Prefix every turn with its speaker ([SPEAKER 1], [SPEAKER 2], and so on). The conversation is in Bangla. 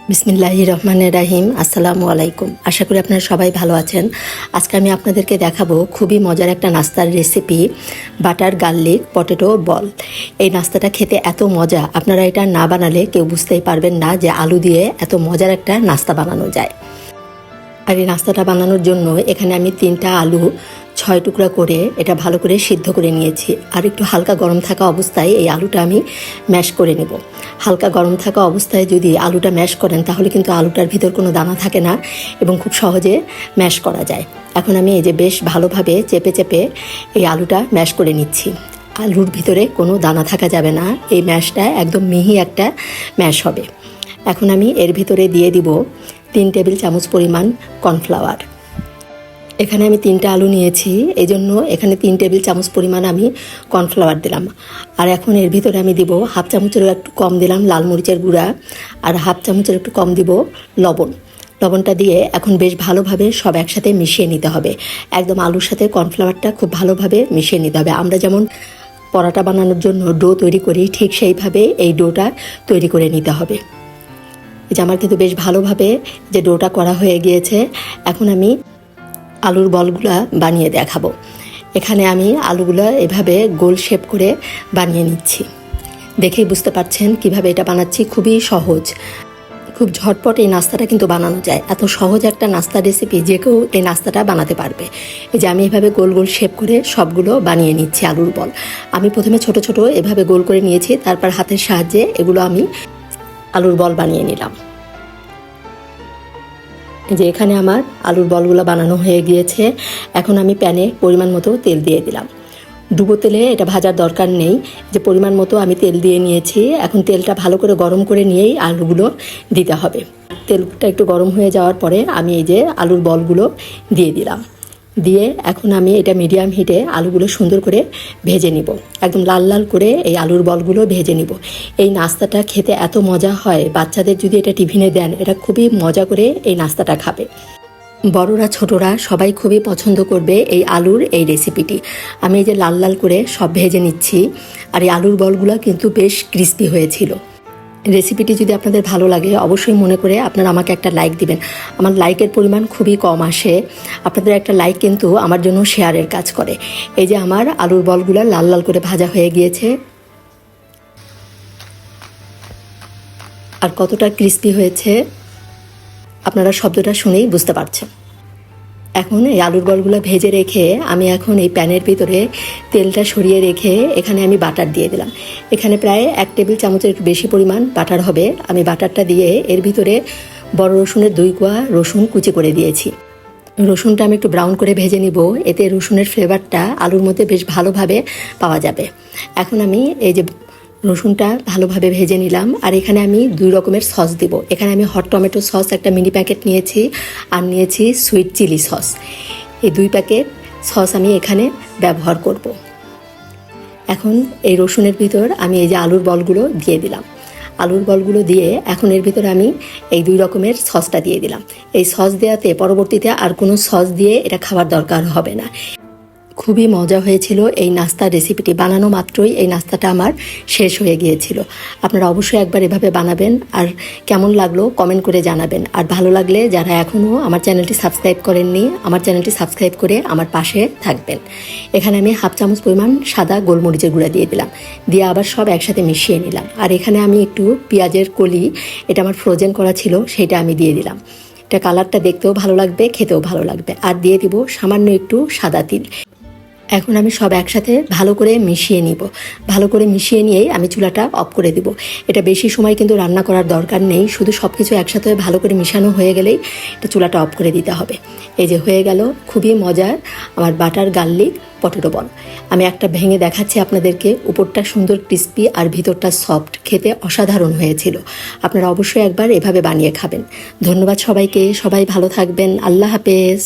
[SPEAKER 1] বিসমিল্লাহির রহমানির রাহিম। আসসালামু আলাইকুম। আশা করি আপনারা সবাই ভালো আছেন। আজকে আমি আপনাদেরকে দেখাবো খুবই মজার একটা নাস্তার রেসিপি, বাটার গার্লিক পটেটো বল। এই নাস্তাটা খেতে এত মজা, আপনারা এটা না বানালে কেউ বুঝতেই পারবেন না যে আলু দিয়ে এত মজার একটা নাস্তা বানানো যায়। আর এই নাস্তাটা বানানোর জন্য এখানে আমি 3টা আলু 6 টুকরা করে এটা ভালো করে সিদ্ধ করে নিয়েছি। আর একটু হালকা গরম থাকা অবস্থায় এই আলুটা আমি ম্যাশ করে নেব। হালকা গরম থাকা অবস্থায় যদি আলুটা ম্যাশ করেন তাহলে কিন্তু আলুটার ভিতর কোনো দানা থাকে না এবং খুব সহজে ম্যাশ করা যায়। এখন আমি এই যে বেশ ভালোভাবে চেপে চেপে এই আলুটা ম্যাশ করে নিচ্ছি। আলুর ভিতরে কোনো দানা থাকা যাবে না, এই ম্যাশটা একদম মিহি একটা ম্যাশ হবে। এখন আমি এর ভিতরে দিয়ে দিব 3 টেবিল চামচ পরিমাণ কর্নফ্লাওয়ার। এখানে আমি 3টা আলু নিয়েছি, এই জন্য এখানে 3 টেবিল চামচ পরিমাণ আমি কর্নফ্লাওয়ার দিলাম। আর এখন এর ভিতরে আমি দিব হাফ চামচেরও একটু কম দিলাম লাল মরিচের গুঁড়া, আর হাফ চামচের একটু কম দিব লবণটা দিয়ে এখন বেশ ভালোভাবে সব একসাথে মিশিয়ে নিতে হবে। একদম আলুর সাথে কর্নফ্লাওয়ারটা খুব ভালোভাবে মিশিয়ে নিতে হবে। আমরা যেমন পরোটা বানানোর জন্য ডো তৈরি করি, ঠিক সেইভাবে এই ডোটা তৈরি করে নিতে হবে। এই যে আমার কিন্তু বেশ ভালোভাবে যে ডোটা করা হয়ে গিয়েছে। এখন আমি আলুর বলগুলা বানিয়ে দেখাবো। এখানে আমি আলুগুলো এভাবে গোল শেপ করে বানিয়ে নিচ্ছি। দেখেই বুঝতে পারছেন কিভাবে এটা বানাচ্ছি। খুবই সহজ, খুব ঝটপট এই নাস্তাটা কিন্তু বানানো যায়। এত সহজ একটা নাস্তা রেসিপি, যে কেউ এই নাস্তাটা বানাতে পারবে। এই যে আমি এভাবে গোল গোল শেপ করে সবগুলো বানিয়ে নিচ্ছি আলুর বল। আমি প্রথমে ছোট ছোট এভাবে গোল করে নিয়েছি, তারপর হাতের সাহায্যে এগুলো আমি আলুর বল বানিয়ে নিলাম। যে এখানে আমার আলুর বলগুলো বানানো হয়ে গিয়েছে। এখন আমি প্যানে পরিমাণ মতো তেল দিয়ে দিলাম। ডুবো তেলে এটা ভাজার দরকার নেই, যে পরিমাণ মতো আমি তেল দিয়ে নিয়েছি। এখন তেলটা ভালো করে গরম করে নিয়েই আলুগুলো দিতে হবে। তেলটা একটু গরম হয়ে যাওয়ার পরে আমি এই যে আলুর বলগুলো দিয়ে দিলাম। দিয়ে এখন আমি এটা মিডিয়াম হিটে আলুগুলো সুন্দর করে ভেজে নিব। একদম লাল লাল করে এই আলুর বলগুলো ভেজে নিব। এই নাস্তাটা খেতে এত মজা হয়, বাচ্চাদের যদি এটা টিফিনে দেন, এটা খুবই মজা করে এই নাস্তাটা খাবে। বড়রা ছোটরা সবাই খুবই পছন্দ করবে এই আলুর এই রেসিপিটি। আমি এই যে লাল লাল করে সব ভেজে নিচ্ছি। আর এই আলুর বলগুলো কিন্তু বেশ ক্রিস্পি হয়েছিল। রেসিপিটি যদি আপনাদের ভালো লাগে অবশ্যই মনে করে আপনারা আমাকে একটা লাইক দিবেন। আমার লাইকের পরিমাণ খুবই কম আসে, আপনাদের একটা লাইক কিন্তু আমার জন্য শেয়ারের কাজ করে। এই যে আমার আলুর বলগুলো লাল লাল করে ভাজা হয়ে গিয়েছে, আর কতটা ক্রিস্পি হয়েছে আপনারা শব্দটা শুনেই বুঝতে পারছেন। এখন এই আলুর বলগুলো ভেজে রেখে আমি এখন এই প্যানের ভিতরে তেলটা সরিয়ে রেখে এখানে আমি বাটার দিয়ে দিলাম। এখানে প্রায় 1 টেবিল চামচের একটু বেশি পরিমাণ বাটার হবে। আমি বাটারটা দিয়ে এর ভিতরে বড় রসুনের 2 কোয়া রসুন কুচি করে দিয়েছি। রসুনটা আমি একটু ব্রাউন করে ভেজে নিব, এতে রসুনের ফ্লেভারটা আলুর মধ্যে বেশ ভালোভাবে পাওয়া যাবে। এখন আমি এই যে রসুনটা ভালোভাবে ভেজে নিলাম। আর এখানে আমি 2 রকমের সস দিব। এখানে আমি হট টমেটো সস একটা মিনি প্যাকেট নিয়েছি, আর নিয়েছি সুইট চিলি সস। এই 2 প্যাকেট সস আমি এখানে ব্যবহার করব। এখন এই রসুনের ভিতর আমি এই যে আলুর বলগুলো দিয়ে দিলাম। আলুর বলগুলো দিয়ে এখন এর ভিতরে আমি এই 2 রকমের সসটা দিয়ে দিলাম। এই সস দেওয়াতে পরবর্তীতে আর কোনো সস দিয়ে এটা খাবার দরকার হবে না। খুবই মজা হয়েছিল এই নাস্তার রেসিপিটি। বানানো মাত্রই এই নাস্তাটা আমার শেষ হয়ে গিয়েছিল। আপনারা অবশ্যই একবার এভাবে বানাবেন, আর কেমন লাগলো কমেন্ট করে জানাবেন। আর ভালো লাগলে যারা এখনও আমার চ্যানেলটি সাবস্ক্রাইব করেননি, আমার চ্যানেলটি সাবস্ক্রাইব করে আমার পাশে থাকবেন। এখানে আমি হাফ চামচ পরিমাণ সাদা গোলমরিচের গুঁড়া দিয়ে দিলাম, দিয়ে আবার সব একসাথে মিশিয়ে নিলাম। আর এখানে আমি একটু পেঁয়াজের কলি, এটা আমার ফ্রোজেন করা ছিল, সেটা আমি দিয়ে দিলাম। এটা কালারটা দেখতেও ভালো লাগবে, খেতেও ভালো লাগবে। আর দিয়ে দিব সামান্য একটু সাদা তিল। এখন আমি সব একসাথে ভালো করে মিশিয়ে নিব। ভালো করে মিশিয়ে নিয়েই আমি চুলাটা অফ করে দিব। এটা বেশি সময় কিন্তু রান্না করার দরকার নেই, শুধু সব কিছু একসাথে ভালো করে মিশানো হয়ে গেলেই এটা চুলাটা অফ করে দিতে হবে। এই যে হয়ে গেল খুবই মজার আমার বাটার গার্লিক পটেটো বল। আমি একটা ভেঙে দেখাচ্ছি আপনাদেরকে। উপরটা সুন্দর ক্রিস্পি আর ভিতরটা সফট, খেতে অসাধারণ হয়েছিল। আপনারা অবশ্যই একবার এভাবে বানিয়ে খাবেন। ধন্যবাদ সবাইকে, সবাই ভালো থাকবেন। আল্লাহ হাফেজ।